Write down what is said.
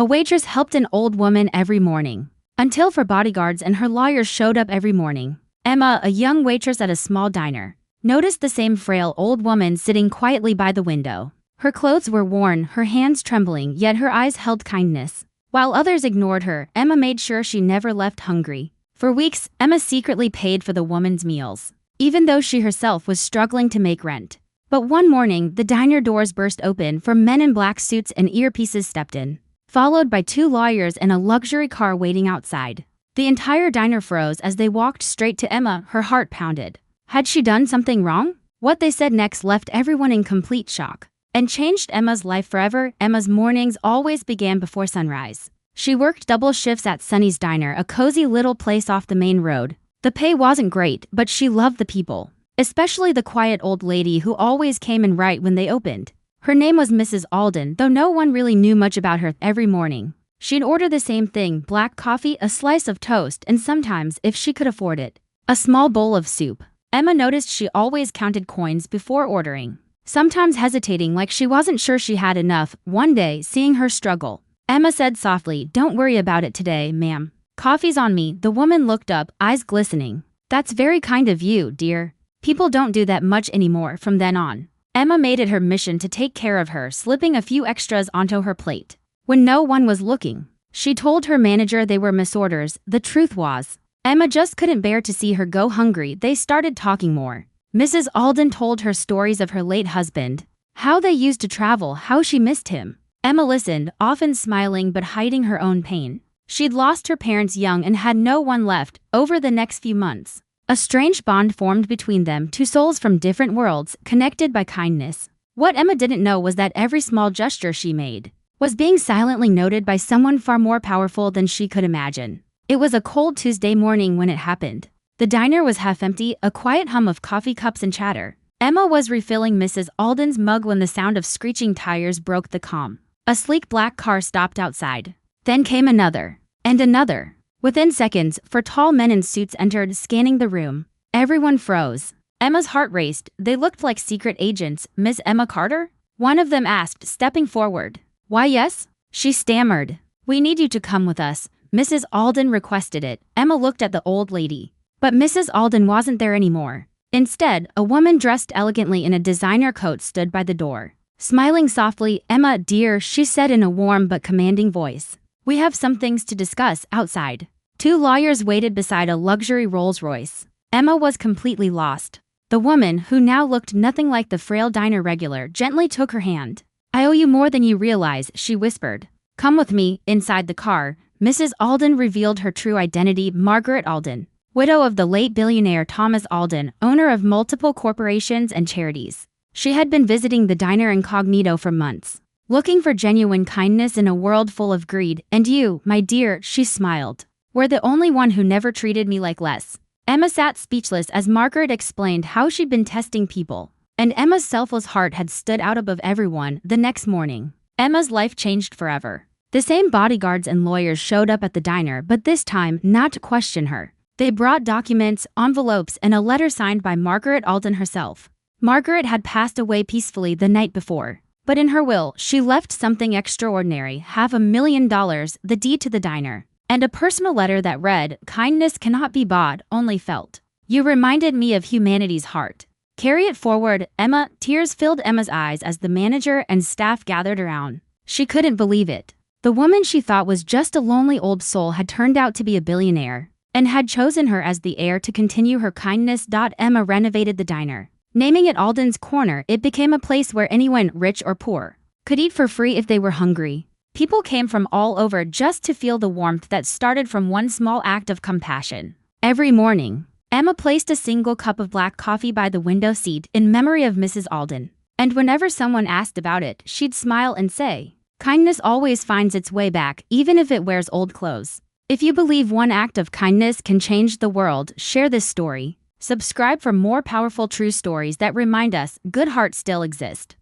A waitress helped an old woman every morning. Until her bodyguards and her lawyers showed up every morning. Emma, a young waitress at a small diner, noticed the same frail old woman sitting quietly by the window. Her clothes were worn, her hands trembling, yet her eyes held kindness. While others ignored her, Emma made sure she never left hungry. For weeks, Emma secretly paid for the woman's meals, even though she herself was struggling to make rent. But one morning, the diner doors burst open for men in black suits and earpieces stepped in, followed by 2 lawyers and a luxury car waiting outside. The entire diner froze as they walked straight to Emma, her heart pounded. Had she done something wrong? What they said next left everyone in complete shock and changed Emma's life forever. Emma's mornings always began before sunrise. She worked double shifts at Sunny's Diner, a cozy little place off the main road. The pay wasn't great, but she loved the people, especially the quiet old lady who always came in right when they opened. Her name was Mrs. Alden, though no one really knew much about her. Every morning, she'd order the same thing: black coffee, a slice of toast, and sometimes, if she could afford it, a small bowl of soup. Emma noticed she always counted coins before ordering, sometimes hesitating like she wasn't sure she had enough. One day, seeing her struggle, Emma said softly, "Don't worry about it today, ma'am. Coffee's on me." The woman looked up, eyes glistening. "That's very kind of you, dear. People don't do that much anymore." From then on, Emma made it her mission to take care of her, slipping a few extras onto her plate when no one was looking. She told her manager they were misorders. The truth was, Emma just couldn't bear to see her go hungry. They started talking more. Mrs. Alden told her stories of her late husband, how they used to travel, how she missed him. Emma listened, often smiling but hiding her own pain. She'd lost her parents young and had no one left. Over the next few months, a strange bond formed between them, 2 souls from different worlds, connected by kindness. What Emma didn't know was that every small gesture she made was being silently noted by someone far more powerful than she could imagine. It was a cold Tuesday morning when it happened. The diner was half empty, a quiet hum of coffee cups and chatter. Emma was refilling Mrs. Alden's mug when the sound of screeching tires broke the calm. A sleek black car stopped outside. Then came another, and another. Within seconds, 4 tall men in suits entered, scanning the room. Everyone froze. Emma's heart raced. They looked like secret agents. "Miss Emma Carter?" one of them asked, stepping forward. "Why, yes," she stammered. "We need you to come with us." Mrs. Alden requested it. Emma looked at the old lady, but Mrs. Alden wasn't there anymore. Instead, a woman dressed elegantly in a designer coat stood by the door. Smiling softly, "Emma, dear," she said in a warm but commanding voice, "we have some things to discuss outside." 2 lawyers waited beside a luxury Rolls-Royce. Emma was completely lost. The woman, who now looked nothing like the frail diner regular, gently took her hand. "I owe you more than you realize," she whispered. "Come with me." Inside the car, Mrs. Alden revealed her true identity: Margaret Alden, widow of the late billionaire Thomas Alden, owner of multiple corporations and charities. She had been visiting the diner incognito for months, looking for genuine kindness in a world full of greed. "And you, my dear," she smiled, "were the only one who never treated me like less." Emma sat speechless as Margaret explained how she'd been testing people, and Emma's selfless heart had stood out above everyone. The next morning, Emma's life changed forever. The same bodyguards and lawyers showed up at the diner, but this time not to question her. They brought documents, envelopes, and a letter signed by Margaret Alden herself. Margaret had passed away peacefully the night before, but in her will, she left something extraordinary: $500,000, the deed to the diner, and a personal letter that read, "Kindness cannot be bought, only felt. You reminded me of humanity's heart. Carry it forward, Emma." Tears filled Emma's eyes as the manager and staff gathered around. She couldn't believe it. The woman she thought was just a lonely old soul had turned out to be a billionaire, and had chosen her as the heir to continue her kindness. Emma renovated the diner, naming it Alden's Corner. It became a place where anyone, rich or poor, could eat for free if they were hungry. People came from all over just to feel the warmth that started from one small act of compassion. Every morning, Emma placed a single cup of black coffee by the window seat in memory of Mrs. Alden, and whenever someone asked about it, she'd smile and say, "Kindness always finds its way back, even if it wears old clothes." If you believe one act of kindness can change the world, share this story. Subscribe for more powerful true stories that remind us good hearts still exist.